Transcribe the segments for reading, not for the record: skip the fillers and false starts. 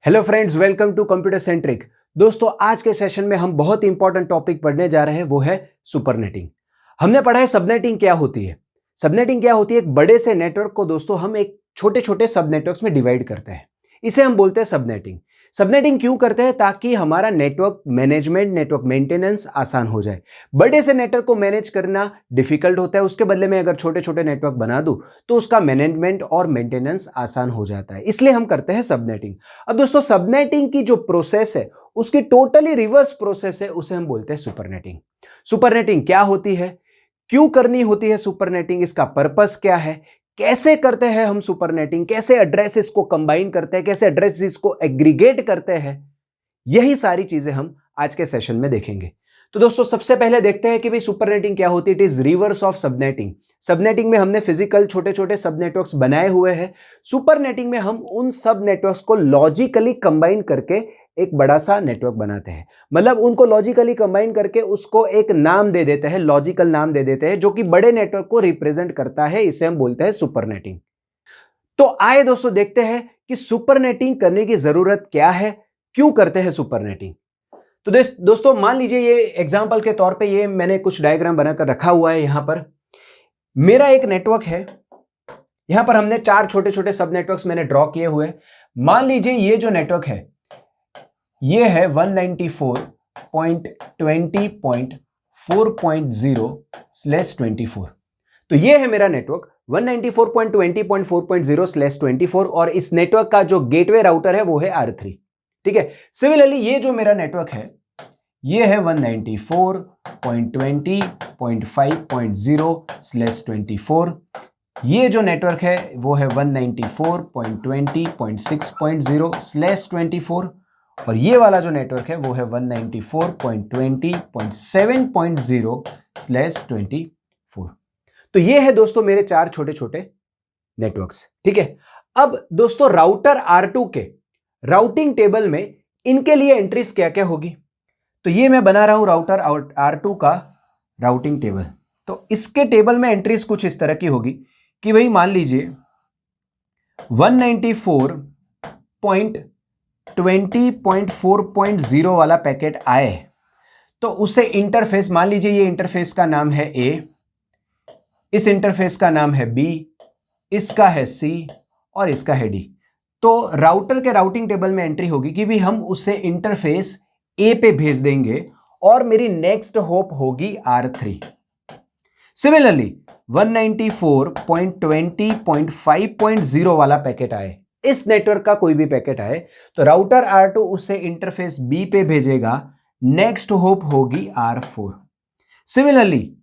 Hello friends, welcome to computer centric. दोस्तों, आज के सेशन में हम बहुत इंपॉर्टेंट टॉपिक पढ़ने जा रहे हैं, वो है सुपरनेटिंग। हमने पढ़ा है सबनेटिंग क्या होती है। सबनेटिंग क्या होती है? एक बड़े से नेटवर्क को दोस्तों हम एक छोटे छोटे सब नेटवर्क्स में डिवाइड करते हैं, इसे हम बोलते हैं सबनेटिंग। सबनेटिंग क्यों करते हैं? ताकि हमारा नेटवर्क मैनेजमेंट, नेटवर्क मेंटेनेंस आसान हो जाए। बड़े से नेटवर्क को मैनेज करना डिफिकल्ट होता है, उसके बदले में अगर छोटे छोटे नेटवर्क बना दूं तो उसका मैनेजमेंट और मेंटेनेंस आसान हो जाता है, इसलिए हम करते हैं सबनेटिंग। अब दोस्तों, सबनेटिंग की जो प्रोसेस है उसकी टोटली रिवर्स प्रोसेस है, उसे हम बोलते हैं सुपरनेटिंग। सुपरनेटिंग क्या होती है, क्यों करनी होती है सुपरनेटिंग, इसका पर्पस क्या है, कैसे करते हैं हम सुपरनेटिंग, कैसे एड्रेसेस को कंबाइन करते हैं, कैसे एड्रेसेस को एग्रीगेट करते हैं, यही सारी चीजें हम आज के सेशन में देखेंगे। तो दोस्तों, सबसे पहले देखते हैं कि भाई सुपरनेटिंग क्या होती है। It is reverse of subnetting. Subnetting में हमने फिजिकल छोटे छोटे सब नेटवर्क्स बनाए हुए हैं। सुपरनेटिंग में हम उन सब नेटवर्क्स को लॉजिकली कंबाइन करके एक बड़ा सा नेटवर्क बनाते हैं। मतलब उनको लॉजिकली कंबाइन करके उसको एक नाम दे देते हैं, लॉजिकल नाम दे देते हैं, जो कि बड़े नेटवर्क को रिप्रेजेंट करता है। इसे हम बोलते हैं सुपरनेटिंग। तो आइए दोस्तों देखते हैं कि सुपरनेटिंग करने की जरूरत क्या है, क्यों करते हैं सुपरनेटिंग। तो दोस्तों, मान लीजिए ये एग्जांपल के तौर पे ये मैंने कुछ डायग्राम बनाकर रखा हुआ है। यहां पर मेरा एक नेटवर्क है, यहां पर हमने चार छोटे छोटे सब नेटवर्क्स मैंने ड्रॉ किए हुए। मान लीजिए ये जो नेटवर्क है ये है 194.20.4.0/24। तो ये है मेरा नेटवर्क 194.20.4.0/24 और इस नेटवर्क का जो गेटवे राउटर है वो है R3। ठीक है। सिमिलरली ये जो मेरा नेटवर्क है ये है 194.20.5.0/24। ये जो नेटवर्क है वो है 194.20.6.0/24 और ये वाला जो नेटवर्क है वो है 194.20.7.0/24। तो ये है दोस्तों मेरे चार छोटे छोटे नेटवर्क्स। ठीक है। अब दोस्तों, राउटर R2 के राउटिंग टेबल में इनके लिए एंट्रीज क्या क्या होगी। तो ये मैं बना रहा हूं राउटर R2 का राउटिंग टेबल। तो इसके टेबल में एंट्रीज कुछ इस तरह की होगी कि भाई मान लीजिए 194.20.4.0 वाला पैकेट आए तो उसे इंटरफेस, मान लीजिए ये इंटरफेस का नाम है A, इस इंटरफेस का नाम है B, इसका है C और इसका है D। तो राउटर के राउटिंग टेबल में एंट्री होगी कि भी हम उसे इंटरफेस A पे भेज देंगे और मेरी नेक्स्ट होप होगी R3। सिमिलरली 194.20.5.0 वाला पैकेट आए, इस नेटवर्क का कोई भी पैकेट आए तो राउटर R2 उसे इंटरफेस B पे भेजेगा, नेक्स्ट होप होगी R4। सिमिलरली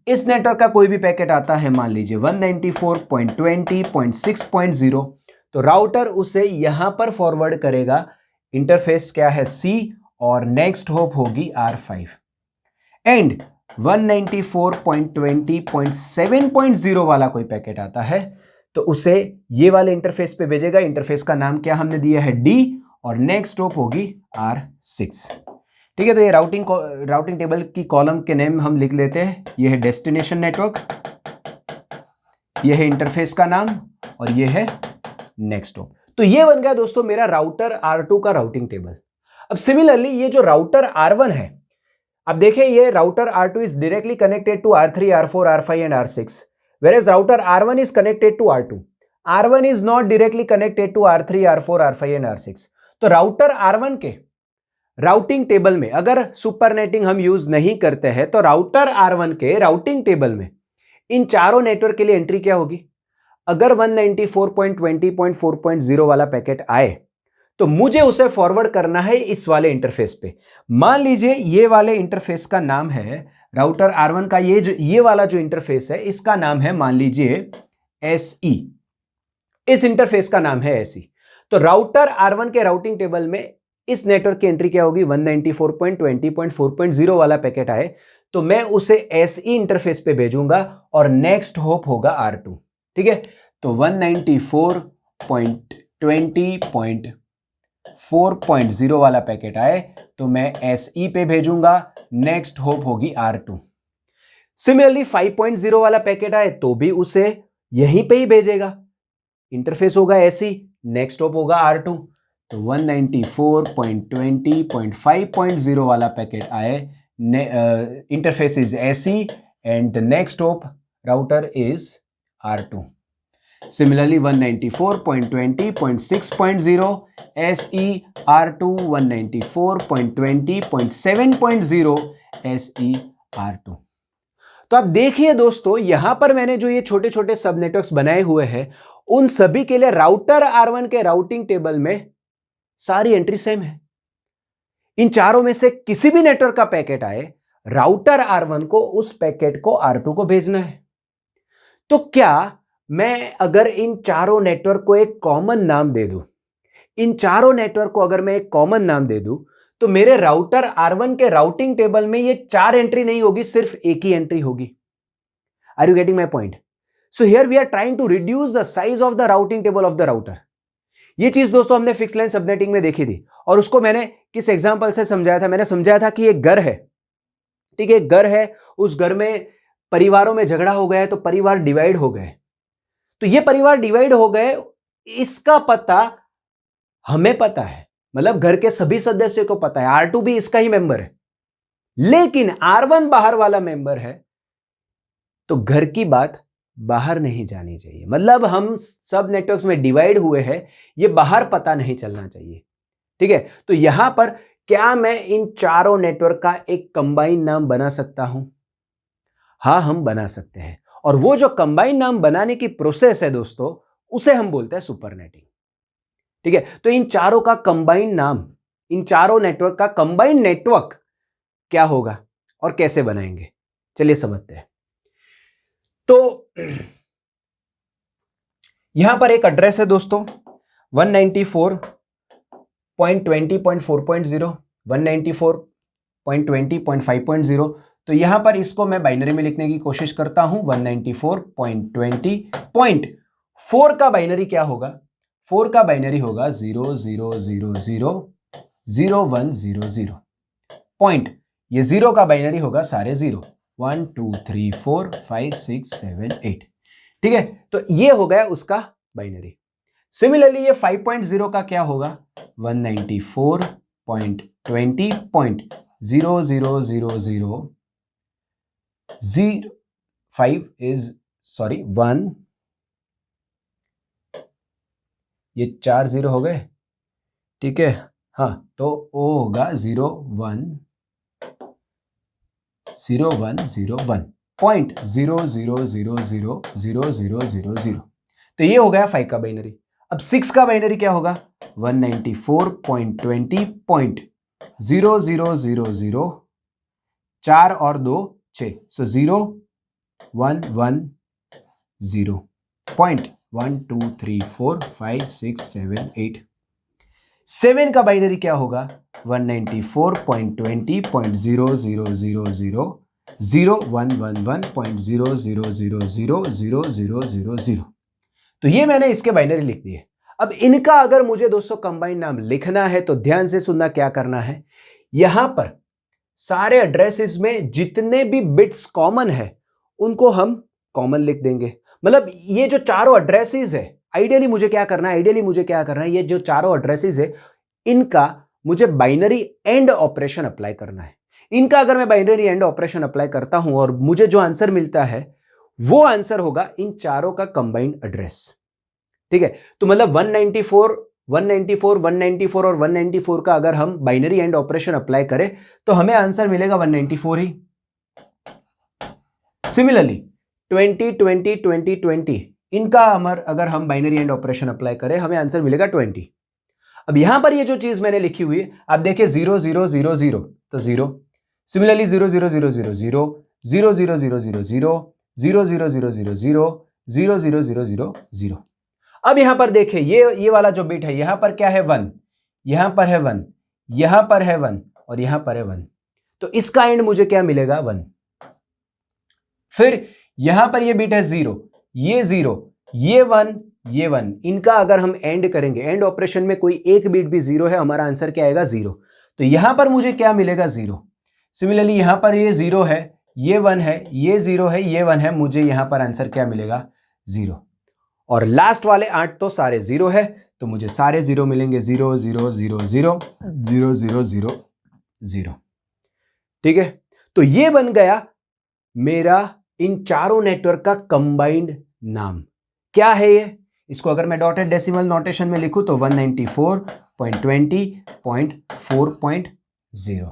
इस नेटवर्क का कोई भी पैकेट आता है, मान लीजिए 194.20.6.0, तो राउटर उसे यहां पर फॉरवर्ड करेगा, इंटरफेस क्या है C और नेक्स्ट होप होगी R5। एंड 194.20.7.0 वाला कोई पैकेट आता है तो उसे ये वाले इंटरफेस पे भेजेगा, इंटरफेस का नाम क्या हमने दिया है D और नेक्स्ट होप होगी R6। ठीक है। तो ये राउटिंग टेबल की कॉलम के नेम हम लिख लेते हैं। ये है डेस्टिनेशन नेटवर्क, ये है इंटरफेस का नाम और ये है नेक्स्ट होप। तो ये बन गया दोस्तों मेरा राउटर R2 का राउटिंग टेबल। अब सिमिलरली ये जो राउटर R1 है, अब देखिए ये router R2 is directly connected to R3, R4, R5 and R6, whereas router R1 is connected to R2. R1 is not directly connected to R3, R4, R5 and R6। तो router R1 के routing table में अगर supernetting हम use नहीं करते हैं तो router R1 के राउटिंग टेबल में इन चारों नेटवर्क के लिए एंट्री क्या होगी। अगर 194.20.4.0 वाला पैकेट आए तो मुझे उसे फॉरवर्ड करना है इस वाले इंटरफेस पे। मान लीजिए ये वाले इंटरफेस का नाम है राउटर R1 का, ये वाला जो इंटरफेस है इसका नाम है मान लीजिए SE, इस इंटरफेस का नाम है SE। तो राउटर R1 के राउटिंग टेबल में इस नेटवर्क की एंट्री क्या होगी, 194.20.4.0 वाला पैकेट आए तो मैं उसे SE इंटरफेस पे भेजूंगा और नेक्स्ट होप होगा R2। ठीक है। तो 194.20.4.0 वाला पैकेट आए तो मैं SE पे भेजूंगा, नेक्स्ट होप होगी R2। सिमिलरली 5.0 वाला पैकेट आए तो भी उसे यहीं पे ही भेजेगा, इंटरफेस होगा SE, नेक्स्ट होप होगा R2। तो 194.20.5.0 वाला पैकेट आए, interface is SE and the next hop router is R2. Similarly 194.20.6.0 SE R2, 194.20.7.0 SE R2. तो आप देखिए दोस्तों, यहां पर मैंने जो ये छोटे छोटे सब नेटवर्क्स बनाए हुए हैं उन सभी के लिए राउटर R1 के राउटिंग टेबल में सारी एंट्री सेम है. इन चारों में से किसी भी नेटवर्क का पैकेट आए, राउटर R1 को उस पैकेट को R2 को भेजना है. तो क्या मैं अगर इन चारों नेटवर्क को एक कॉमन नाम दे दूं, इन चारों नेटवर्क को अगर मैं एक कॉमन नाम दे दूं, तो मेरे राउटर R1 के राउटिंग टेबल में ये 4 एंट्री नहीं होगी, सिर्फ एक ही एंट्री होगी. Are you getting my point? So here we are trying to reduce the size of the routing table of the router. ये चीज दोस्तों हमने फिक्स लाइन सबनेटिंग में देखी थी, और उसको मैंने किस एग्जांपल से समझाया था? मैंने समझाया था कि एक घर है, ठीक है, एक घर है, उस घर में परिवारों में झगड़ा हो गया है, तो परिवार डिवाइड हो गए. तो ये परिवार डिवाइड हो गए, इसका पता हमें पता है, मतलब घर के सभी सदस्यों को पता है, R2 भी इसका ही मेंबर है, लेकिन R1 बाहर वाला मेंबर है, तो घर की बात बाहर नहीं जानी चाहिए. मतलब हम सब नेटवर्क्स में डिवाइड हुए हैं, ये बाहर पता नहीं चलना चाहिए. ठीक है, तो यहां पर क्या मैं इन चारों नेटवर्क का एक कंबाइन नाम बना सकता हूं? हां, हम बना सकते हैं. और वो जो कंबाइन नाम बनाने की प्रोसेस है दोस्तों, उसे हम बोलते हैं सुपरनेटिंग. ठीक है, तो इन चारों का कंबाइन नाम, इन चारों नेटवर्क का कंबाइन नेटवर्क क्या होगा और कैसे बनाएंगे, चलिए समझते हैं. तो यहां पर एक एड्रेस है दोस्तों 194.20.4.0, 194.20.5.0. तो यहां पर इसको मैं बाइनरी में लिखने की कोशिश करता हूं. 194.20.4 का बाइनरी क्या होगा? 4 का बाइनरी होगा 00000100. पॉइंट, ये 0 का बाइनरी होगा सारे 0, 1 2 3 4 5 6 7 8. ठीक है, तो ये हो गया उसका बाइनरी. सिमिलरली ये 5.0 का क्या होगा? 194.20.00005 इज सॉरी 1, ये 4 0 हो गए. ठीक है, हाँ, तो वो होगा 0101.000000000. तो ये हो गया 5 का बाइनरी. अब 6 का बाइनरी क्या होगा? 194.20.00000, 4 और 2 6, सो 0 1 1 0. पॉइंट 1 2 3 4 5 6 7 8. 7 का बाइनरी क्या होगा? 194.20.0000111.000000000. तो ये मैंने इसके बाइनरी लिख दिए. अब इनका अगर मुझे दोस्तों कंबाइन नाम लिखना है तो ध्यान से सुनना क्या करना है. यहां पर सारे एड्रेसेस में जितने भी बिट्स कॉमन है उनको हम कॉमन लिख देंगे. मतलब ये जो चारों एड्रेसेस है, आइडियली मुझे क्या करना है, ये जो चारों एड्रेसेस है इनका मुझे बाइनरी एंड ऑपरेशन अप्लाई करना है. इनका अगर मैं बाइनरी एंड ऑपरेशन अप्लाई करता हूं और मुझे जो आंसर मिलता है वो आंसर होगा इन चारों का कंबाइंड एड्रेस. ठीक है, तो मतलब 194 और 194 का अगर हम बाइनरी एंड ऑपरेशन अप्लाई करें तो हमें आंसर मिलेगा 194 ही. सिमिलरली 20 इनका अगर हम बाइनरी एंड ऑपरेशन अप्लाई करें हमें आंसर मिलेगा 20. अब यहां पर ये जो चीज मैंने लिखी हुई है, आप देखिए 0 0 0 0 तो 0. सिमिलरली 0 0 0 0 0 0 0 0 0 0 0 0 0 0 0 0 0 0 0 0. अब यहां पर देखिए ये वाला जो बिट है, यहां पर क्या है? 1, यहां पर है 1, यहां पर है 1 और यहां पर है 1. तो इसका एंड मुझे क्या मिलेगा? 1. फिर यहां पर ये बिट है 0, ये 0, ये 1, ये 1. इनका अगर हम एंड करेंगे, एंड ऑपरेशन में कोई एक बिट भी 0 है, हमारा आंसर क्या आएगा? 0. तो यहां पर मुझे क्या मिलेगा? 0. सिमिलरली यहां पर ये 0 है, ये 1 है, ये 0 है, ये 1 है, मुझे यहां पर आंसर क्या मिलेगा? 0. और लास्ट वाले 8 तो सारे 0 है, तो मुझे सारे जीरो मिलेंगे, 0 0 0 0 0 0 0 0। ठीक है, तो ये बन गया मेरा इन चारों नेटवर्क का कंबाइंड नाम। क्या है ये? इसको अगर मैं डॉटेड डेसिमल नोटेशन में लिखूं तो 194.20.4.0।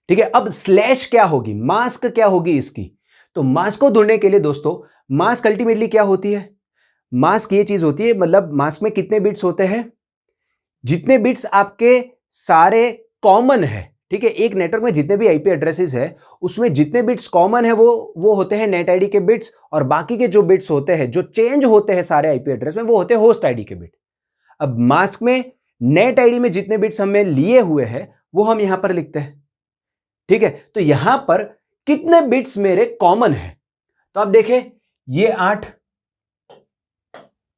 ठीक है, अब स्लैश क्या होगी, मास्क क्या होगी इसकी? तो मास्क को ढूंढने के लिए दोस्तों, मास्क अल्टीमेटली क्या होती है? मास्क ये चीज होती है, मतलब मास्क में कितने बिट्स होते हैं? जितने बिट्स आपके सारे कॉमन है। ठीक है, एक नेटवर्क में जितने भी आईपी एड्रेसेस है उसमें जितने बिट्स कॉमन है वो होते हैं नेट आईडी के बिट्स, और बाकी के जो बिट्स होते हैं जो चेंज होते हैं सारे आईपी एड्रेस में वो होते हैं होस्ट आईडी के बिट। अब मास्क में नेट आईडी में जितने बिट्स हमें लिए हुए हैं वो हम यहां पर लिखते हैं। ठीक है, तो यहां पर कितने बिट्स मेरे कॉमन है? तो आप देखें, ये 8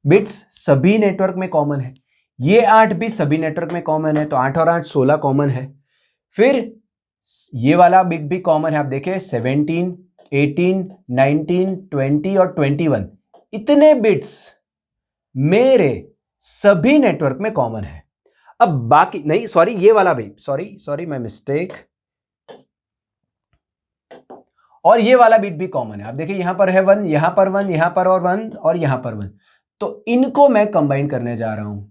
बिट्स सभी नेटवर्क में कॉमन है, ये 8 भी सभी नेटवर्क में कॉमन है, तो 8 और 8 16 कॉमन है। फिर ये वाला बिट भी कॉमन है, आप देखें 17 18 19 20 और 21, इतने बिट्स मेरे सभी नेटवर्क में कॉमन है। अब बाकी नहीं, सॉरी ये वाला भी, सॉरी माय मिस्टेक, और ये वाला बिट भी कॉमन है। आप देखिए यहां पर है 1, यहां पर 1, यहां पर और 1 और यहां पर 1, तो इनको मैं कंबाइन करने जा रहा हूं।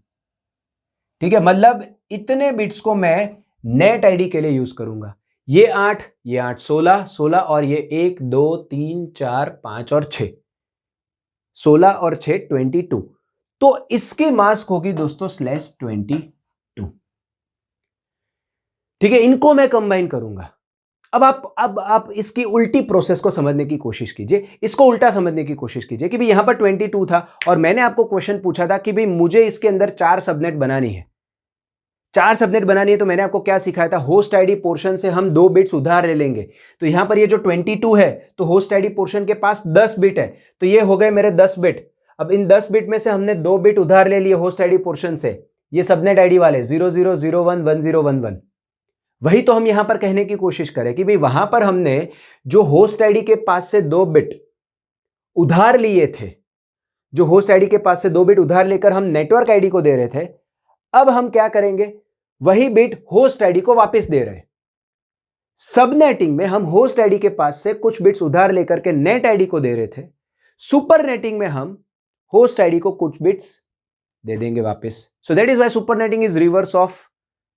ठीक है, मतलब इतने बिट्स को मैं नेट आईडी के लिए यूज करूंगा। ये 8 16 16 और ये 1 2 3 4 5 और 6, 16 और 6 22, तो इसकी मास्क होगी दोस्तों /22। ठीक है, इनको मैं कंबाइन करूंगा। अब आप इसकी उल्टी प्रोसेस को समझने की कोशिश कीजिए, इसको उल्टा समझने की कोशिश कीजिए कि भाई यहां पर 22 था और मैंने आपको क्वेश्चन पूछा था कि भाई मुझे इसके अंदर 4 सबनेट बनानी है। 4 सबनेट बनानी है तो मैंने आपको क्या सिखाया था? होस्ट आईडी पोर्शन से हम 2 बिट्स उधार ले लेंगे। तो यहां पर ये जो 22 है तो होस्ट आईडी पोर्शन के पास 10 बिट है, तो ये हो गए मेरे 10 बिट। अब इन 10 बिट में से हमने 2 बिट उधार ले लिए होस्ट आईडी पोर्शन से, ये सबनेट आईडी वाले 0001 1011। वही तो हम यहां पर कहने की कोशिश करें कि भाई वहां पर हमने जो होस्ट आईडी के पास से 2 बिट उधार लिए थे, जो होस्ट आईडी के पास से 2 बिट उधार लेकर हम नेटवर्क आईडी को दे रहे थे, अब हम क्या करेंगे? वही बिट होस्ट आईडी को वापस दे रहे हैं। सबनेटिंग में हम होस्ट आईडी के पास से कुछ बिट्स उधार लेकर के नेट आईडी को दे रहे थे, सुपर नेटिंग में हम होस्ट आईडी को कुछ बिट्स दे देंगे वापस। So that is why super netting is reverse of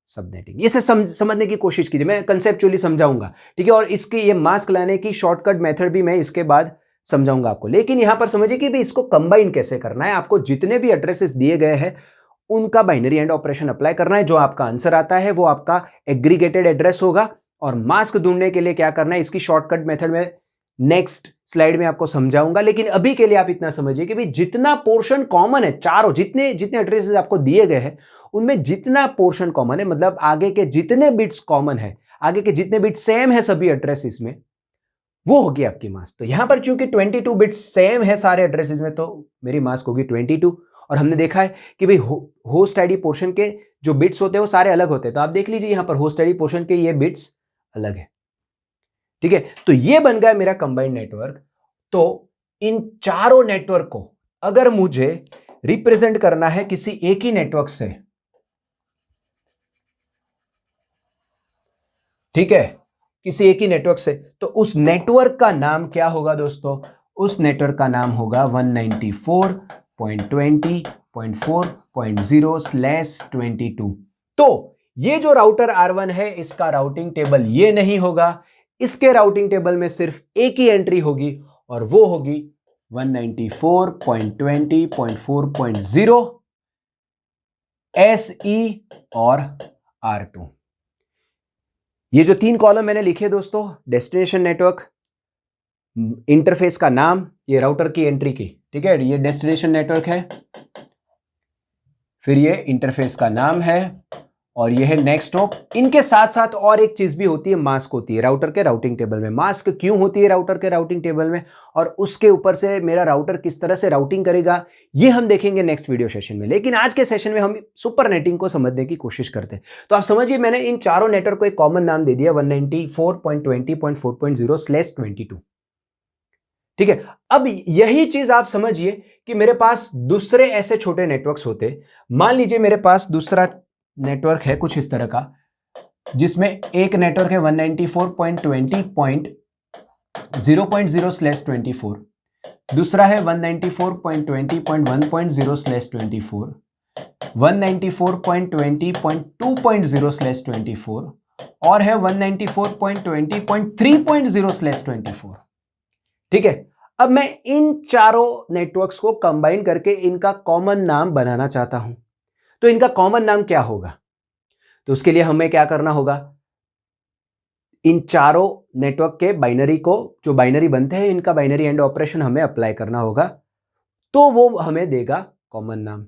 subnetting. इसे समझने की कोशिश कीजिए, मैं कंसेप्चुअली समझाऊंगा। ठीक है, और इसके ये मास्क लाने की शॉर्टकट मेथड भी मैं इसके बाद समझाऊंगा आपको। लेकिन यहां पर समझिए कि भाई इसको कंबाइन कैसे करना है। आपको जितने भी एड्रेसेस दिए गए हैं उनका बाइनरी एंड ऑपरेशन अप्लाई करना है। जो आपका आंसर आता है वो आपका एग्रीगेटेड एड्रेस होगा। और मास्क ढूंढने के लिए क्या करना है, इसकी शॉर्टकट मेथड में नेक्स्ट स्लाइड में आपको समझाऊंगा। लेकिन अभी के लिए आप इतना समझिए कि भाई जितना पोर्शन कॉमन है, चारों जितने एड्रेसेस आपको दिए गए हैं उनमें जितना पोर्शन कॉमन है, मतलब आगे के जितने बिट्स कॉमन है, आगे के जितने बिट्स सेम है सभी एड्रेसेस में, वो होगी आपकी मास्क। तो यहां पर चूंकि 22 बिट्स सेम है सारे एड्रेसेस में, तो मेरी मास्क होगी 22। और हमने देखा है कि भाई होस्ट आईडी पोर्शन के जो बिट्स होते हैं वो सारे अलग होते हैं। तो आप देख लीजिए यहां पर होस्ट आईडी पोर्शन के ये बिट्स अलग है। ठीक है, तो ये बन गया मेरा कंबाइंड नेटवर्क। तो इन चारों नेटवर्क को अगर मुझे रिप्रेजेंट करना है किसी एक ही नेटवर्क से, ठीक है, किसी एक ही नेटवर्क से, तो उस नेटवर्क का नाम क्या होगा दोस्तों? उस नेटवर्क का नाम होगा 194.20.4.0/22। तो ये जो राउटर R1 है इसका राउटिंग टेबल ये नहीं होगा, इसके राउटिंग टेबल में सिर्फ एक ही एंट्री होगी और वो होगी 194.20.4.0 SE और R2। ये जो 3 कॉलम मैंने लिखे दोस्तों, डेस्टिनेशन नेटवर्क, इंटरफेस का नाम, ये राउटर की एंट्री की, ठीक है, ये डेस्टिनेशन नेटवर्क है, फिर ये इंटरफेस का नाम है और ये है नेक्स्ट हॉप। इनके साथ साथ और एक चीज भी होती है, मास्क होती है राउटर के राउटिंग टेबल में। मास्क क्यों होती है राउटर के राउटिंग टेबल में और उसके ऊपर से मेरा राउटर किस तरह से राउटिंग करेगा, ये हम देखेंगे नेक्स्ट वीडियो सेशन में। लेकिन आज के सेशन में हम सुपर नेटिंग को समझने की कोशिश करते हैं। तो आप समझिए, मैंने इन चारों नेटवर्क को एक कॉमन नाम दे दिया 194.20.4.0/22। ठीक है, अब यही चीज आप समझिए कि मेरे पास दूसरे ऐसे छोटे नेटवर्क्स होते, मान लीजिए मेरे पास दूसरा नेटवर्क है कुछ इस तरह का, जिसमें एक नेटवर्क है 194.20.0.0/24, दूसरा है 194.20.1.0/24, 194.20.2.0/24 और है 194.20.3.0/24। ठीक है, अब मैं इन चारों नेटवर्क्स को कंबाइन करके इनका कॉमन नाम बनाना चाहता हूं, तो इनका कॉमन नाम क्या होगा? तो उसके लिए हमें क्या करना होगा, इन चारों नेटवर्क के बाइनरी को, जो बाइनरी बनते हैं, इनका बाइनरी एंड ऑपरेशन हमें अप्लाई करना होगा, तो वो हमें देगा कॉमन नाम।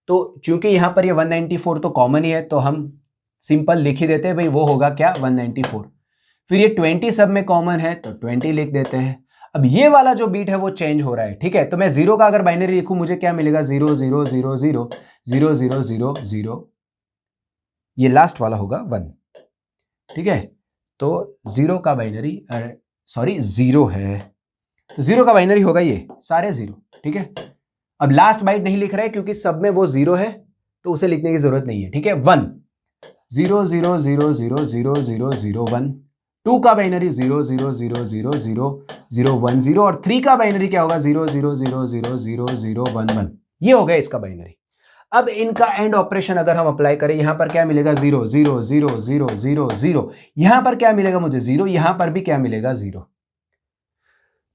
तो चूंकि यहां पर ये 194 तो कॉमन ही है, तो हम सिंपल लिख ही देते हैं भाई, वो होगा क्या 194। फिर ये 20 सब में कॉमन है तो 20 लिख देते हैं। अब ये वाला जो बीट है वो चेंज हो रहा है, ठीक है, तो मैं 0 का अगर बाइनरी लिखूं मुझे क्या मिलेगा, 0 0 0 0 0 0 0 0, ये लास्ट वाला होगा 1। ठीक है, तो 0 का बाइनरी, सॉरी 0 है, तो 0 का बाइनरी होगा ये सारे 0। ठीक है, अब लास्ट बाइट नहीं लिख रहा है क्योंकि सब में वो 0 है, तो उसे लिखने की जरूरत नहीं है। ठीक है, 1 0 0 0 0 0 0 0 1, 2 का बाइनरी 0 0 0 0 0 0 1 0, और 3 का बाइनरी क्या होगा, 0 0 0 0 0 0 1 1। ये हो गया इसका बाइनरी। अब इनका एंड ऑपरेशन अगर हम अप्लाई करें, यहां पर क्या मिलेगा, 0 0 0 0 0 0, यहां पर क्या मिलेगा मुझे, 0, यहां पर भी क्या मिलेगा, 0।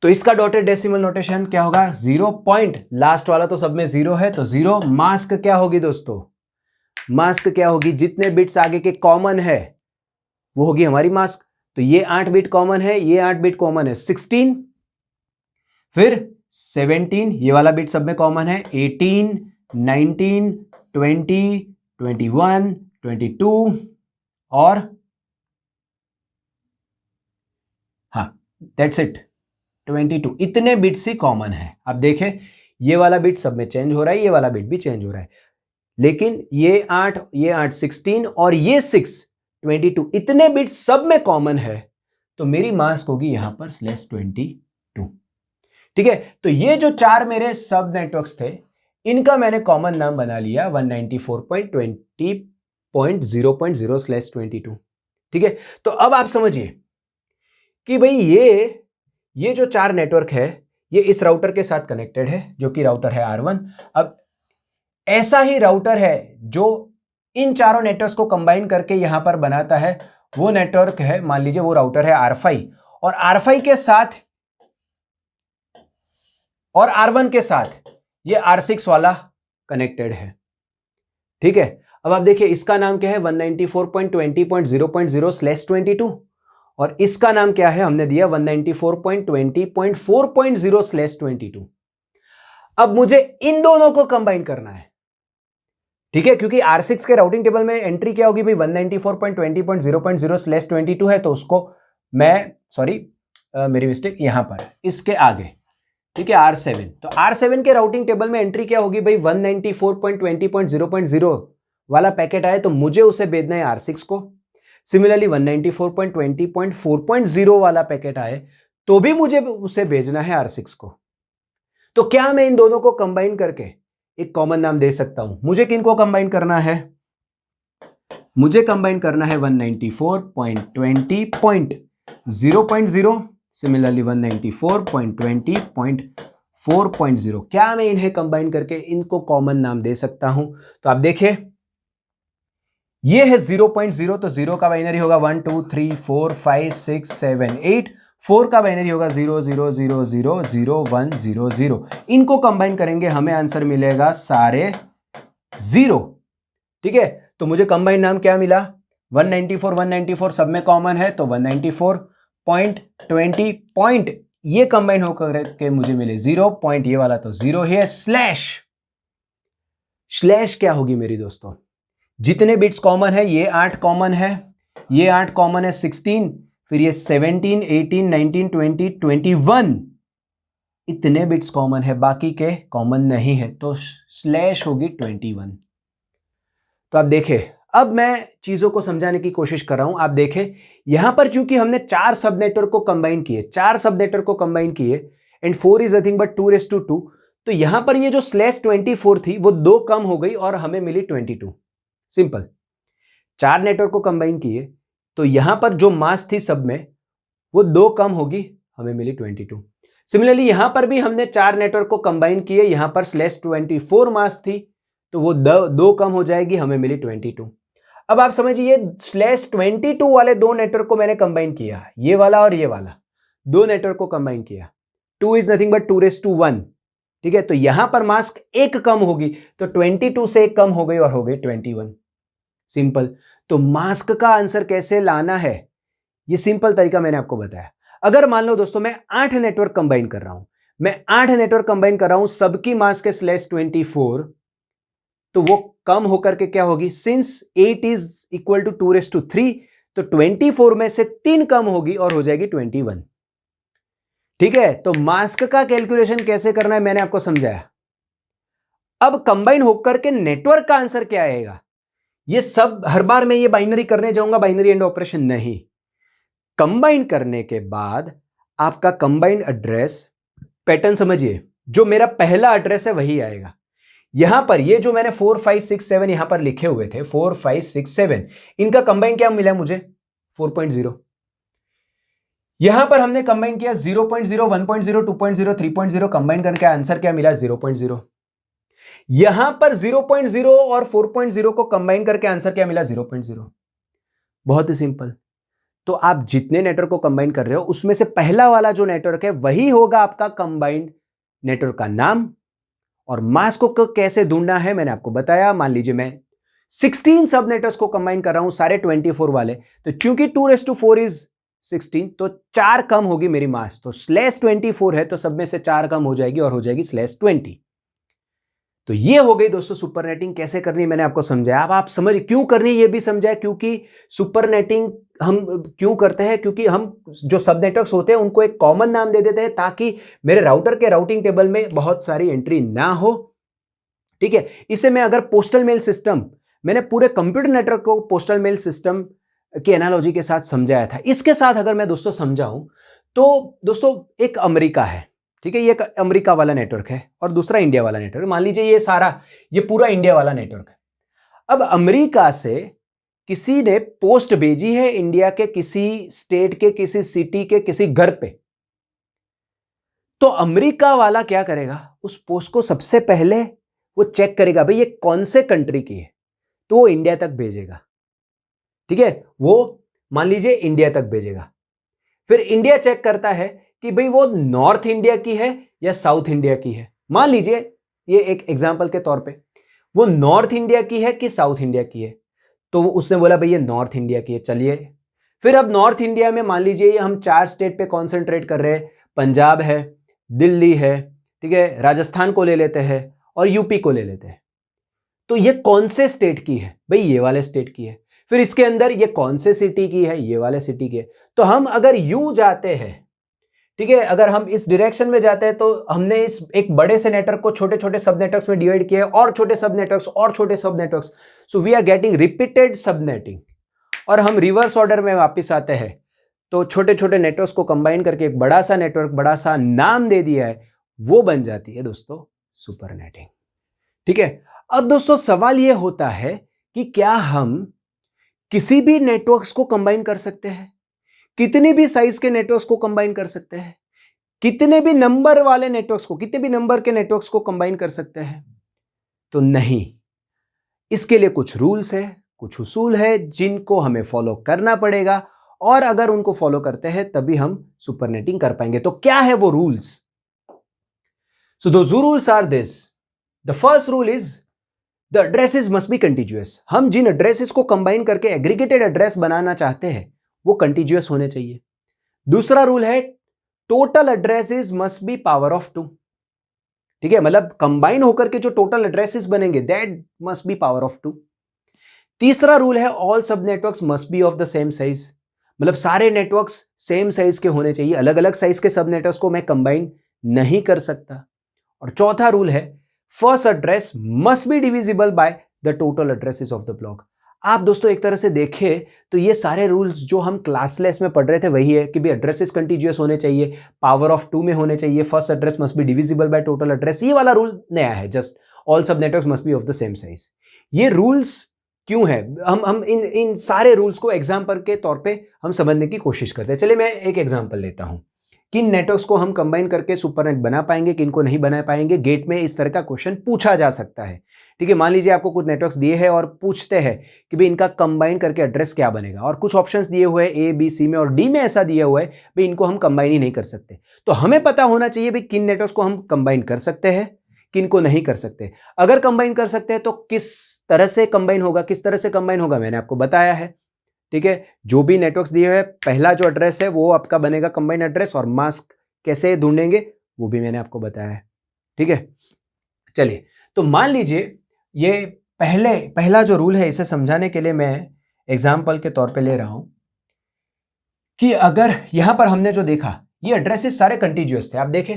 तो इसका डॉटेड डेसिमल नोटेशन क्या होगा, 0 पॉइंट, लास्ट वाला तो सब में 0 है, तो 0 मास्क क्या होगी दोस्तों, मास्क क्या होगी, जितने बिट्स आगे के कॉमन है वो होगी हमारी मास्क। तो ये 8 बिट कॉमन है, ये 8 बिट कॉमन है, 16, फिर 17, ये वाला बिट सब में कॉमन है, 18 19 20 21 22 और हाँ दैट्स इट 22, इतने बिट्स ही कॉमन है। अब देखें ये वाला बिट सब में चेंज हो रहा है, ये वाला बिट भी चेंज हो रहा है, लेकिन ये 8 16 और ये 6 22, इतने बिट सब में कॉमन है, तो मेरी मास्क होगी यहां पर /22। ठीक है, तो ये जो चार मेरे सब नेटवर्क्स थे, इनका मैंने कॉमन नाम बना लिया 194.20.0.0/22। ठीक है, तो अब आप समझिए कि भाई ये जो चार नेटवर्क है, ये इस राउटर के साथ कनेक्टेड है, जो कि राउटर है R1। अब ऐसा ही राउटर है जो इन चारों नेटवर्क्स को कंबाइन करके यहां पर बनाता है, वो नेटवर्क है, मान लीजिए वो राउटर है R5, और R5 के साथ और R1 के साथ ये R6 वाला कनेक्टेड है। ठीक है, अब आप देखिए इसका नाम क्या है, 194.20.0.0/22, और इसका नाम क्या है, हमने दिया 194.20.4.0/22। अब मुझे इन दोनों को कंबाइन करना है। ठीक है, क्योंकि R6 के राउटिंग टेबल में एंट्री क्या होगी भाई, 194.20.0/22 है, तो उसको मैं, सॉरी मेरी मिस्टेक, यहां पर इसके आगे, ठीक है, R7, तो R7 के राउटिंग टेबल में एंट्री क्या होगी भाई, 194.20.0.0 वाला पैकेट आए तो मुझे उसे भेजना है R6 को। सिमिलरली 194.20.4.0 वाला पैकेट आए तो भी मुझे उसे भेजना है R6 को। तो क्या मैं इन दोनों को कंबाइन करके एक कॉमन नाम दे सकता हूं? मुझे किनको कंबाइन करना है, मुझे कंबाइन करना है 194.20.0.0, सिमिलरली 194.20.4.0। क्या मैं इन्हें कंबाइन करके इनको कॉमन नाम दे सकता हूं? तो आप देखिए ये है 0.0, तो 0 का बाइनरी होगा 1 2 3 4 5 6 7 8, 4 का बाइनरी होगा 0 0 0 0 0 1 0 0। इनको कंबाइन करेंगे हमें आंसर मिलेगा सारे 0। ठीक है, तो मुझे कंबाइन नाम क्या मिला, 194 सब में कॉमन है, तो 194.20 पॉइंट ये कंबाइन होकर के मुझे मिले 0 पॉइंट, ये वाला तो 0 ही है, स्लैश क्या होगी मेरी दोस्तों, जितने बिट्स कॉमन है, ये 8 कॉमन है, ये 8 कॉमन है, 16, फिर ये 17 18 19 20 21, इतने बिट्स कॉमन है, बाकी के कॉमन नहीं है, तो स्लैश होगी 21। तो आप देखें, अब मैं चीजों को समझाने की कोशिश कर रहा हूं। आप देखें यहां पर चूंकि हमने 4 सब नेटवर्क को कंबाइन किए, 4 सब नेटवर्क को कंबाइन किए, एंड 4 इज नथिंग बट 2^2। तो यहां पर ये जो /24 थी वो 2 कम हो गई और हमें मिली 22। सिंपल। 4 नेटवर्क को कंबाइन किए तो यहां पर जो मास थी सब में वो 2 कम होगी, हमें मिली 22। सिमिलरली यहां पर भी हमने 4 नेटवर्क को कंबाइन किए, यहां पर /24 मास थी तो वो 2 कम हो जाएगी, हमें मिली 22। अब आप समझिए /22 वाले 2 नेटवर्क को मैंने कंबाइन किया, ये वाला और ये वाला 2 नेटवर्क को कंबाइन किया। 2 इज नथिंग बट 2^1। ठीक है, तो यहां पर मास 1 कम होगी तो 22 से 1 कम हो गई और हो गई 21। सिंपल। तो मास्क का आंसर कैसे लाना है, ये सिंपल तरीका मैंने आपको बताया। अगर मान लो दोस्तों मैं 8 नेटवर्क कंबाइन कर रहा हूं, मैं 8 नेटवर्क कंबाइन कर रहा हूं सबकी मास के /24, तो वो कम होकर के क्या होगी, सिंस 8 इज इक्वल टू 2^3 तो 24 में से 3 कम होगी और हो जाएगी 21। ठीक है, तो मास्क का कैलकुलेशन कैसे करना है मैंने आपको समझाया। अब कंबाइन होकर के नेटवर्क का आंसर क्या आएगा, ये सब हर बार मैं ये बाइनरी करने जाऊंगा, बाइनरी एंड ऑपरेशन नहीं। कंबाइन करने के बाद आपका कंबाइंड एड्रेस पैटर्न समझिए, जो मेरा पहला एड्रेस है वही आएगा। यहां पर ये जो मैंने 4 5 6 7 यहां पर लिखे हुए थे 4 5 6 7, इनका कंबाइन क्या मिला मुझे 4.0। यहां पर हमने कंबाइन किया 0.0 1.0 2.0 3.0, कंबाइन करके आंसर क्या मिला 0.0। यहां पर 0.0 और 4.0 को कंबाइन करके आंसर क्या मिला 0.0। बहुत ही सिंपल। तो आप जितने नेटवर्क को कंबाइन कर रहे हो उसमें से पहला वाला जो नेटवर्क है वही होगा आपका कंबाइंड नेटवर्क का नाम। और मास को कैसे ढूंढना है मैंने आपको बताया। मान लीजिए मैं 16 सब नेटवर्क्स को कंबाइन कर रहा हूं, सारे 24 वाले, तो चूंकि 2^4 इज 16 तो 4 कम होगी मेरी मास, तो /24 है तो सब में से 4 कम हो जाएगी और हो जाएगी /20। तो ये हो गई दोस्तों सुपरनेटिंग कैसे करनी है मैंने आपको समझाया। अब आप समझ क्यों करनी है ये भी समझाया, क्योंकि सुपरनेटिंग हम क्यों करते हैं, क्योंकि हम जो सब नेटवर्क्स होते हैं उनको एक कॉमन नाम दे देते हैं ताकि मेरे राउटर के राउटिंग टेबल में बहुत सारी एंट्री ना हो। ठीक है, इसे मैं अगर पोस्टल मेल सिस्टम, मैंने पूरे कंप्यूटर नेटवर्क को पोस्टल मेल सिस्टम की एनालॉजी के साथ समझाया था। इसके साथ अगर मैं दोस्तों समझाऊं तो दोस्तों एक अमेरिका है, ठीक है, ये एक अमेरिका वाला नेटवर्क है और दूसरा इंडिया वाला नेटवर्क। मान लीजिए ये पूरा इंडिया वाला नेटवर्क है। अब अमेरिका से किसी ने पोस्ट भेजी है इंडिया के किसी स्टेट के किसी सिटी के किसी घर पे, तो अमेरिका वाला क्या करेगा, उस पोस्ट को सबसे पहले वो चेक करेगा भाई ये कौन से कंट्री की है, तो वो इंडिया तक भेजेगा। ठीक है, वो मान लीजिए इंडिया तक भेजेगा। फिर इंडिया चेक करता है कि भाई वो नॉर्थ इंडिया की है या साउथ इंडिया की है। मान लीजिए ये एक एग्जांपल के तौर पे वो नॉर्थ इंडिया की है कि साउथ इंडिया की है, तो उसने बोला भाई ये नॉर्थ इंडिया की है, चलिए। फिर अब नॉर्थ इंडिया में मान लीजिए हम 4 स्टेट पे कॉन्सेंट्रेट कर रहे हैं, पंजाब है, दिल्ली है, ठीक है, राजस्थान को ले लेते हैं और यूपी को ले लेते हैं। तो ये कौन से स्टेट की है, भाई ये वाले स्टेट की है। फिर इसके अंदर ये कौन से सिटी की है, ये वाले सिटी की है। तो हम अगर यू जाते हैं, ठीक है, अगर हम इस डायरेक्शन में जाते हैं तो हमने इस एक बड़े से नेटवर्क को छोटे छोटे सब नेटवर्क्स में डिवाइड किया है और छोटे सब नेटवर्क्स और छोटे sub networks, so we are getting repeated subnetting. और हम रिवर्स ऑर्डर में वापस आते हैं तो छोटे छोटे नेटवर्क्स को कंबाइन करके एक बड़ा सा नेटवर्क, बड़ा सा नाम दे दिया है, वो बन जाती है दोस्तों सुपरनेटिंग। ठीक है, अब दोस्तों सवाल यह होता है कि क्या हम किसी भी नेटवर्क्स को कंबाइन कर सकते हैं, कितने भी साइज के नेटवर्क्स को कंबाइन कर सकते हैं, कितने भी नंबर वाले नेटवर्क्स को, कितने भी नंबर के नेटवर्क्स को कंबाइन कर सकते हैं? तो नहीं, इसके लिए कुछ रूल्स है, कुछ उसूल है जिनको हमें फॉलो करना पड़ेगा और अगर उनको फॉलो करते हैं तभी हम सुपरनेटिंग कर पाएंगे। तो क्या है वो rules? So those rules are this. The first rule is the addresses must be continuous. हम जिन एड्रेसेस को कंबाइन करके एग्रीगेटेड एड्रेस बनाना चाहते हैं वो कंटिन्यूअस होने चाहिए। दूसरा रूल है total addresses must be power of 2। ठीक है, मतलब कंबाइन होकर के जो टोटल एड्रेसेस बनेंगे that must be power of 2। तीसरा रूल है all sub networks must be of the same size, मतलब सारे नेटवर्क्स सेम साइज के होने चाहिए, अलग अलग साइज के सब नेटवर्क्स को मैं कंबाइन नहीं कर सकता। और चौथा रूल है first address must be divisible by the total addresses of the block. आप दोस्तों एक तरह से देखें तो ये सारे रूल्स जो हम क्लासलेस में पढ़ रहे थे वही है कि भी एड्रेसेस कंटीन्यूअस होने चाहिए, पावर ऑफ 2 में होने चाहिए, first address must be divisible by total address. ये वाला रूल नया है, just all sub networks must be of the same size. ये रूल्स क्यों है, हम इन सारे रूल्स को एग्जाम्पल के तौर पे हम समझने की कोशिश करते हैं। चलिए मैं एक एग्जाम्पल लेता हूं, किन नेटवर्क्स को हम कंबाइन करके सुपरनेट बना पाएंगे, किन को नहीं बना पाएंगे। गेट में इस तरह का क्वेश्चन पूछा जा सकता है। ठीक है, मान लीजिए आपको कुछ नेटवर्क्स दिए हैं और पूछते हैं कि भाई इनका कंबाइन करके एड्रेस क्या बनेगा, और कुछ ऑप्शंस दिए हुए हैं ए बी सी में, और डी में ऐसा दिया हुआ है भाई इनको हम कंबाइन ही नहीं कर सकते। तो हमें पता होना चाहिए भाई किन नेटवर्क्स को हम कंबाइन कर सकते हैं, किन को नहीं कर सकते। अगर कंबाइन कर सकते हैं तो किस तरह से कंबाइन होगा, किस तरह से कंबाइन होगा मैंने आपको बताया है। ठीक है, जो भी नेटवर्क्स दिए हुए हैं, पहला जो एड्रेस है वो आपका बनेगा कंबाइन एड्रेस, और मास्क कैसे ढूंढेंगे वो भी मैंने आपको बताया है। ठीक है, चलिए तो मान लीजिए ये पहला जो रूल है, इसे समझाने के लिए मैं एग्जाम्पल के तौर पे ले रहा हूं कि अगर यहां पर हमने जो देखा ये एड्रेसेस सारे कंटीन्यूअस थे। आप देखें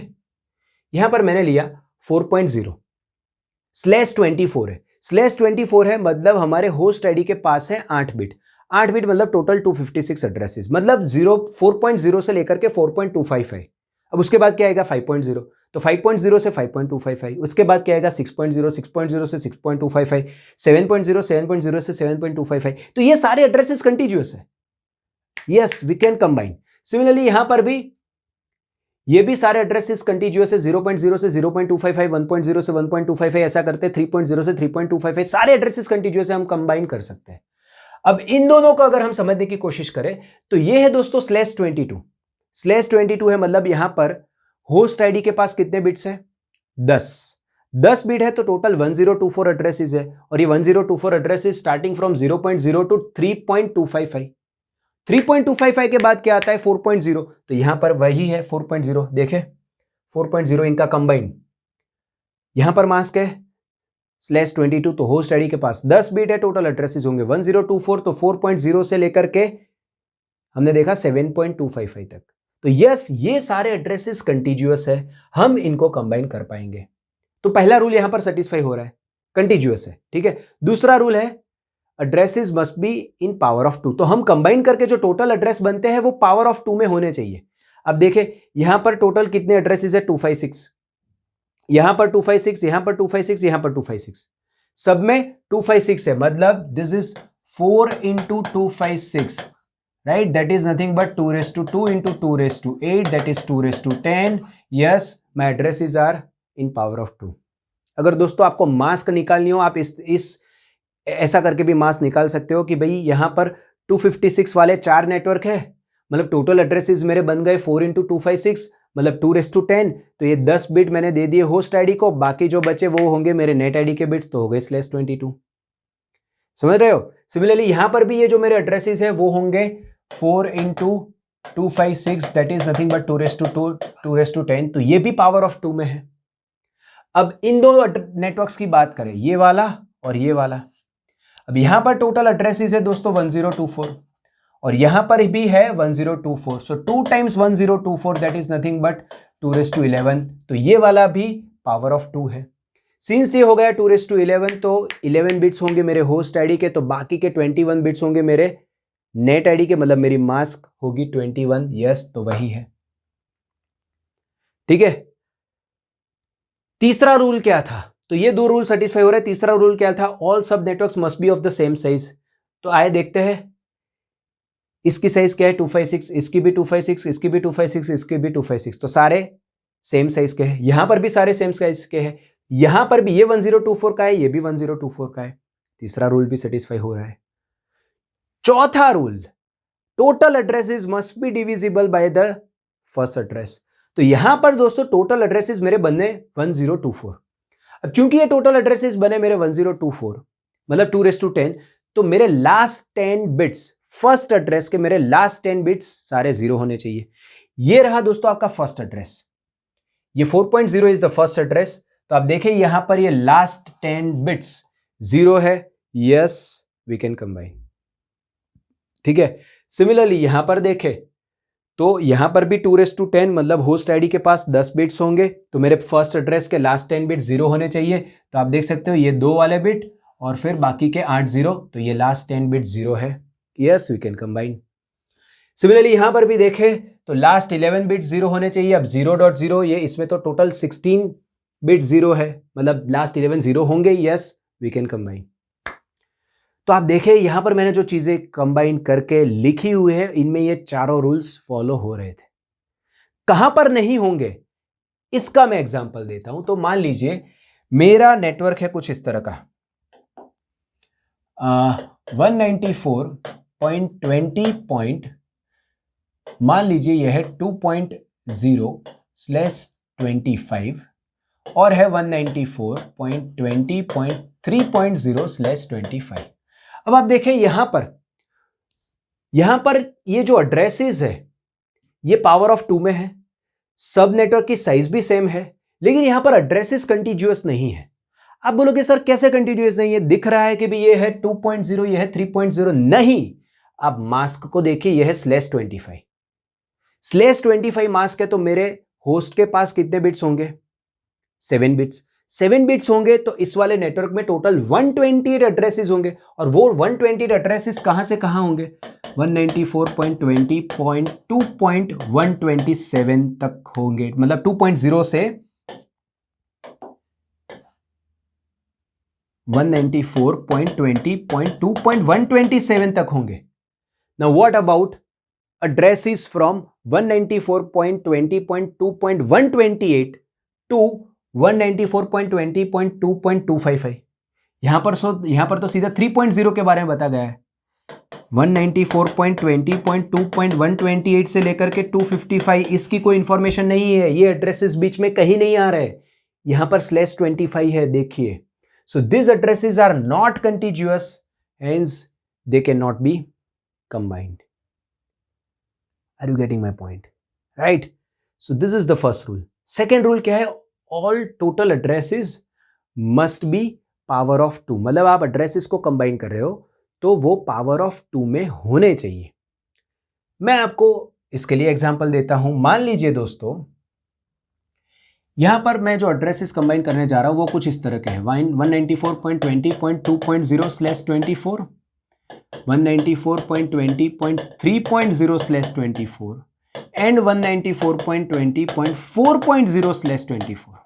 यहां पर मैंने लिया 4.0/24 है, /24 है, मतलब हमारे होस्ट आईडी के पास है 8 बिट। 8 बिट मतलब टोटल 256 एड्रेसेस, मतलब 4.0 से लेकर के 4.25 है। अब उसके बाद क्या आएगा 5.0, तो 5.0 से 5.25 है। उसके बाद क्या आएगा 6.0, 6.0 से 6.25 है, 7.0, 7.0 से 7.25 है। तो ये सारे एड्रेसेस कंटीन्यूअस है। Yes, we can combine. Similarly यहां पर भी ये भी सारे एड्रेसेस कंटीन्यूअस है। 0.0 से 0.25 है, 1.0 से 1.25 है, ऐसा करते 3.0 से 3.25 है, सारे एड्रेसेस कंटीन्यूअस है, हम कंबाइन कर सकते हैं। अब इन दोनों को अगर हम समझने की कोशिश करें तो ये है दोस्तों /22। /22 है, मतलब यहां पर होस्ट आईडी के पास कितने बिट्स है 10 बिट है, तो टोटल 1024 एड्रेसेस है, और ये 1024 एड्रेसेस स्टार्टिंग फ्रॉम 0.0 टू 3.25 है। 3.25 के बाद क्या आता है 4.0, तो यहां पर वही है 4.0। देखें 4.0 इनका कंबाइन, यहां पर मास्क है /22, तो होस्ट आईडी के पास 10 बिट है, टोटल एड्रेसेस होंगे 1024, तो 4.0 से लेकर के हमने देखा 7.25 तक। तो यस, ये सारे एड्रेसेस कंटीन्यूअस है, हम इनको कंबाइन कर पाएंगे। तो पहला रूल यहां पर सेटिस्फाई हो रहा है, कंटीन्यूअस है। ठीक है, दूसरा रूल है addresses must be in power of 2, तो हम कंबाइन करके जो टोटल एड्रेस बनते हैं वो पावर ऑफ 2 में होने चाहिए। अब देखें यहां पर टोटल कितने एड्रेसेस है 256, यहां पर 256, यहां पर 256, यहां पर 256, सब में 256 है, मतलब this is 4 into 256, right? That is nothing but 2^2 into 2^8, that is 2^10. Yes, my addresses are in power of 2. अगर दोस्तों आपको मास्क निकालनी हो, आप इस ऐसा करके भी मास्क निकाल सकते हो कि भाई यहां पर 256 वाले 4 नेटवर्क है, मतलब टोटल एड्रेसेस मेरे बन गए 4 into 256, मतलब 2^10, तो ये 10 बिट मैंने दे दिए होस्ट आईडी को, बाकी जो बचे वो होंगे मेरे नेट आईडी के बिट्स, तो हो गए /22। समझ रहे हो? सिमिलरली यहां पर भी ये जो मेरे एड्रेसेस है वो होंगे 4 into 256, that is nothing but 2^2, 2^10, तो ये भी पावर ऑफ 2 में है। अब इन दो नेटवर्क्स की बात करें, ये वाला और ये वाला। अब यहां पर टोटल एड्रेसेस है दोस्तों 1024, और यहां पर भी है 1024, सो 2 times 1024 that is nothing but 2^11, तो ये वाला भी पावर ऑफ 2 है। सिंस ये हो गया 2^11, तो 11 बिट्स होंगे मेरे होस्ट आईडी के, तो बाकी के 21 बिट्स होंगे मेरे नेट आईडी के, मतलब मेरी मास्क होगी 21। यस, तो वही है। ठीक है, तीसरा रूल क्या था? तो ये 2 रूल सेटिस्फाई हो रहे हैं। तीसरा रूल क्या था? All sub networks must be of the same size. तो आए देखते हैं, इसकी साइज क्या है 256, इसकी भी 256, इसकी भी 256, इसकी भी 256, तो सारे सेम साइज के हैं। यहां पर भी सारे सेम साइज के हैं, यहां पर भी ये 1024 का है, ये भी 1024 का है। तीसरा रूल भी सेटिस्फाई हो रहा है। चौथा rule, total addresses must be divisible by the first address. तो यहां पर दोस्तों टोटल एड्रेसेस मेरे बने 1024। अब चूंकि ये टोटल एड्रेसेस बने मेरे 1024, मतलब 2^10, तो मेरे लास्ट 10 बिट्स फर्स्ट एड्रेस के, मेरे लास्ट 10 बिट्स सारे 0 होने चाहिए। ये रहा दोस्तों आपका फर्स्ट एड्रेस, ये 4.0 इज द फर्स्ट एड्रेस। तो आप देखें यहां पर ये लास्ट 10 बिट्स 0 है। Yes, we can combine. ठीक है, सिमिलरली यहां पर देखें तो यहां पर भी 2^10, मतलब होस्ट आईडी के पास 10 बिट्स होंगे, तो मेरे फर्स्ट एड्रेस के लास्ट 10 बिट 0 होने चाहिए। तो आप देख सकते हो ये 2 वाले बिट और फिर बाकी के 8 0, तो ये लास्ट 10 बिट 0 है। Yes, we can combine. Similarly यहां पर भी देखें तो लास्ट 11 बिट 0 होने चाहिए। अब 0.0, ये इसमें तो टोटल 16 बिट 0 है, मतलब लास्ट 11 0 होंगे। Yes, we can combine. तो आप देखें यहां पर मैंने जो चीजें कंबाइन करके लिखी हुई है, इनमें ये चारों रूल्स फॉलो हो रहे थे। कहां पर नहीं होंगे इसका मैं एग्जांपल देता हूं। तो मान लीजिए मेरा नेटवर्क है कुछ इस तरह का, 194.20. मान लीजिए यह है 2.0/25 और है 194.20.3.0/25। अब आप देखें यहां पर ये जो एड्रेसेस है ये पावर ऑफ 2 में है, सब नेटवर्क की साइज भी सेम है, लेकिन यहां पर एड्रेसेस कंटिन्यूअस नहीं है। आप बोलोगे सर कैसे कंटिन्यूअस नहीं है, दिख रहा है कि भी ये है 2.0, ये है 3.0। नहीं, आप मास्क को देखिए, यह है /25 मास्क है, तो मेरे होस्ट के पास कितने बिट्स होंगे? 7 बिट्स। 7 बिट्स होंगे तो इस वाले नेटवर्क में टोटल 128 एड्रेसेस होंगे, और वो 128 एड्रेसेस कहां से कहां होंगे? 194.20.2.127 तक होंगे, मतलब 2.0 से 194.20.2.127 तक होंगे। Now what about addresses from 194.20.2.128 to 194.20.2.255। यहां पर तो सीधा 3.0 के बारे में बता गया है। 194.20.2.128 से लेकर के 255 इसकी कोई इंफॉर्मेशन नहीं है, ये एड्रेसेस बीच में कहीं नहीं आ रहे। यहां पर /25 है, देखिए। So this addresses are not continuous, hence they can not be combined. Are you getting my point? Right? So this is the first rule. Second rule क्या है? All total addresses must be power of 2. मतलब आप addresses को combine कर रहे हो तो वो power of 2 में होने चाहिए। मैं आपको इसके लिए एग्जाम्पल देता हूं। मान लीजिए दोस्तों यहां पर मैं जो एड्रेसेस कंबाइन करने जा रहा हूं वो कुछ इस तरह के हैं। 194.20.2.0/24, 194.20.3.0/24 एंड 194.20.4.0/24।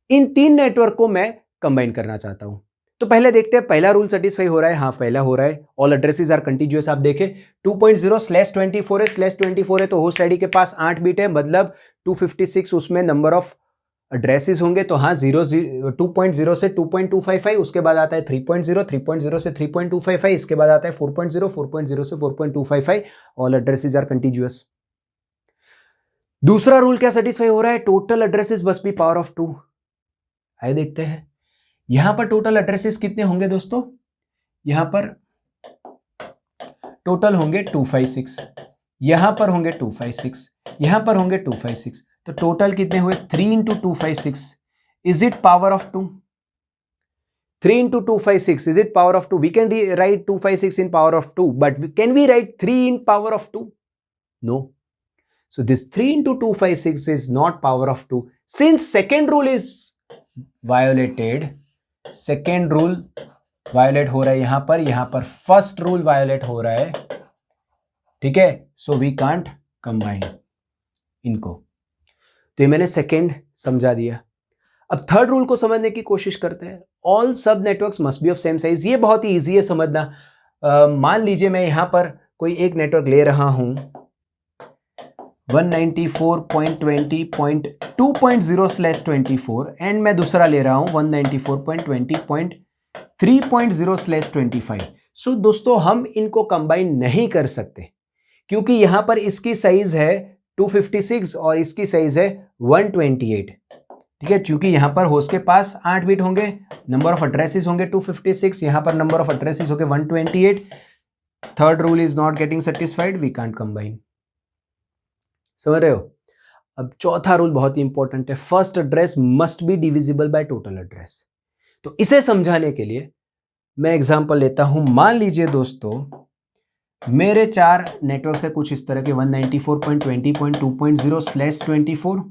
इन 3 नेटवर्क को मैं कंबाइन करना चाहता हूं। तो पहले देखते हैं पहला रूल सेटिस्फाई हो रहा है। हाँ, पहला हो रहा है, ऑल एड्रेसेस आर कंटिन्यूअस। आप देखें 2.0/24 है, /24 है तो होस्ट आईडी के पास 8 बिट है, मतलब 256 उसमें नंबर ऑफ एड्रेसेस होंगे। तो हाँ, 2.0 से 2.255, उसके बाद आता है 3.0, 3.0 से 3.255, इसके बाद आता है 4.0, 4.0 से 4.255। All addresses are continuous. दूसरा रूल क्या सेटिस्फाई हो रहा है? Total addresses must be power of 2। आइए देखते हैं यहां पर टोटल एड्रेसेस कितने होंगे दोस्तों। यहां पर टोटल होंगे 256, यहां पर होंगे 256, यहां पर होंगे 256, तो टोटल कितने हुए? 3 into 256। Is it power of 2? 3 into 256, is it power of 2? We can write 256 in power of 2, but can we write 3 in power of 2? No. So this 3 into 256 is not power of 2. Since second rule is violated, second rule violate हो रहा है यहां पर first rule violate हो रहा है, ठीक है। So we can't combine इनको। तो ये मैंने सेकेंड समझा दिया। अब थर्ड रूल को समझने की कोशिश करते हैं। All sub networks must be of same size. ये बहुत ही इजी है समझना। मान लीजिए मैं यहां पर कोई एक नेटवर्क ले रहा हूं 194.20.2.0/24 एंड मैं दूसरा ले रहा हूं 194.20.3.0/25। सो दोस्तों हम इनको कंबाइन नहीं कर सकते क्योंकि यहां पर इसकी साइज है 256 और इसकी साइज है 128, ठीक है। क्योंकि यहां पर होस्ट के पास 8 बिट होंगे, नंबर ऑफ एड्रेसेस होंगे 256, यहां पर नंबर ऑफ एड्रेसेस होंगे 128। Third rule is not getting satisfied, we can't combine. समझ रहे हो? अब चौथा रूल बहुत ही इंपॉर्टेंट है, first address must be divisible by total address. तो इसे समझाने के लिए मैं एग्जांपल लेता हूं। मान लीजिए दोस्तों मेरे 4 नेटवर्क है कुछ इस तरह के 194.20.2.0/24,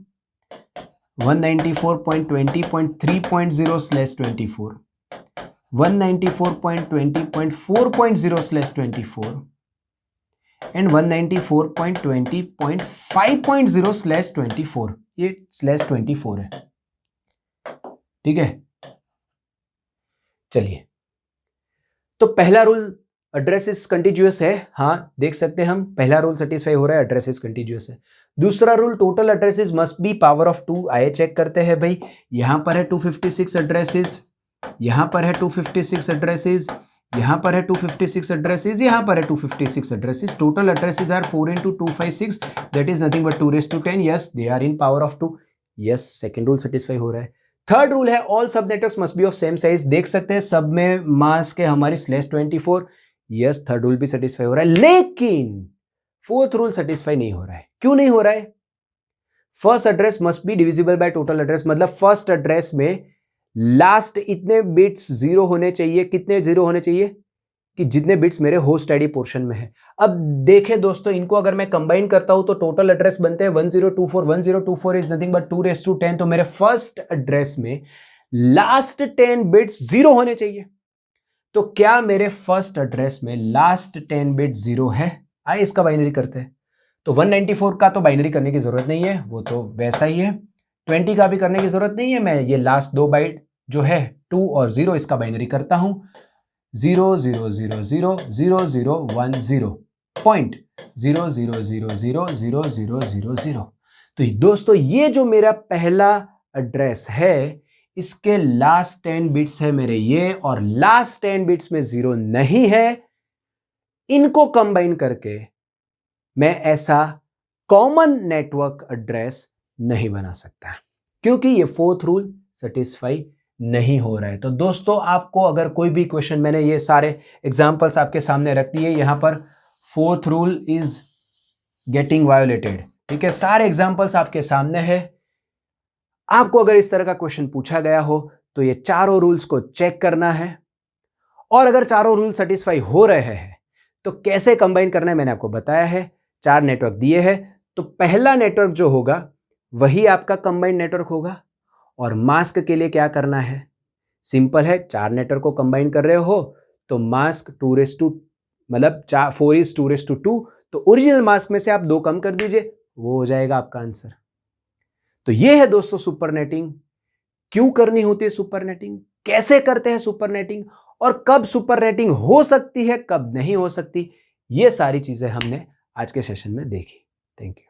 194.20.3.0/24, 194.20.4.0/24 एंड 194.20.5.0/24, ये /24 है, ठीक है। चलिए, तो पहला रूल एड्रेस इज कंटिन्यूअस है, हाँ देख सकते हैं हम, पहला रूल सेटिस्फाई हो रहा है, एड्रेस इज कंटिन्यूअस है। दूसरा rule, total addresses must be power of 2। आइए चेक करते हैं भाई, यहां पर है 256 एड्रेसेस, यहां पर है 256 एड्रेसेस, यहां पर है 256 एड्रेसेस, यहां पर है 256 addresses. Total addresses are 4 into 256, that is nothing but 2⁻10। Yes, they are in power of 2। Yes, second rule satisfy हो रहा है। थर्ड रूल है, all sub networks must be of same size. देख सकते हैं सब में मास्क है हमारी /24। यस, थर्ड रूल भी सेटिस्फाई हो रहा है, लेकिन फोर्थ रूल सेटिस्फाई नहीं हो रहा है। क्यों नहीं हो रहा है? First address must be divisible by total address, मतलब फर्स्ट एड्रेस में लास्ट इतने बिट्स जीरो होने चाहिए। कितने जीरो होने चाहिए? कि जितने बिट्स मेरे होस्ट आईडी पोर्शन में है। अब देखें दोस्तों, इनको अगर मैं कंबाइन करता हूं तो टोटल एड्रेस बनते हैं 1024। 1024 इज नथिंग बट 2⁻10। तो मेरे फर्स्ट एड्रेस में लास्ट 10 बिट्स जीरो होने चाहिए। तो क्या मेरे फर्स्ट एड्रेस में लास्ट 10 बिट जीरो है? आइए इसका बाइनरी करते हैं। तो 194 का तो बाइनरी करने की जरूरत नहीं है, वो तो वैसा ही है। 20 का भी करने की जरूरत नहीं है, मैं ये लास्ट 2 बाइट जो है 2 और 0, इसका बाइनरी करता हूं। 00000.000000000। तो दोस्तों, ये जो मेरा पहला एड्रेस है, इसके लास्ट 10 बिट्स है मेरे ये, और लास्ट 10 बिट्स में जीरो नहीं है। इनको कंबाइन करके मैं ऐसा कॉमन नेटवर्क एड्रेस नहीं बना सकता, क्योंकि ये फोर्थ रूल सेटिस्फाई नहीं हो रहा है। तो दोस्तों, आपको अगर कोई भी क्वेश्चन, मैंने ये सारे एग्जांपल्स आपके सामने रख दिए, यहां पर fourth rule is getting violated, ठीक है, सारे एग्जांपल्स आपके सामने है। आपको अगर इस तरह का क्वेश्चन पूछा गया हो तो ये चारों रूल्स को चेक करना है, और अगर चारों रूल सेटिस्फाई हो रहे हैं तो कैसे कंबाइन करना है मैंने आपको बताया है। 4 नेटवर्क दिए हैं, तो पहला नेटवर्क जो होगा वही आपका कंबाइंड नेटवर्क होगा। और मास्क के लिए क्या करना है? सिंपल है, 4 नेटवर्क को कंबाइन कर रहे हो तो मास्क 2 मतलब 4:2, तो ओरिजिनल मास्क में से आप 2 कम कर दीजिए, वो हो जाएगा आपका आंसर। तो ये है दोस्तों सुपरनेटिंग। क्यों करनी होती है सुपरनेटिंग, कैसे करते हैं सुपरनेटिंग, और कब सुपरनेटिंग हो सकती है, कब नहीं हो सकती, ये सारी चीजें हमने आज के सेशन में देखी। Thank you.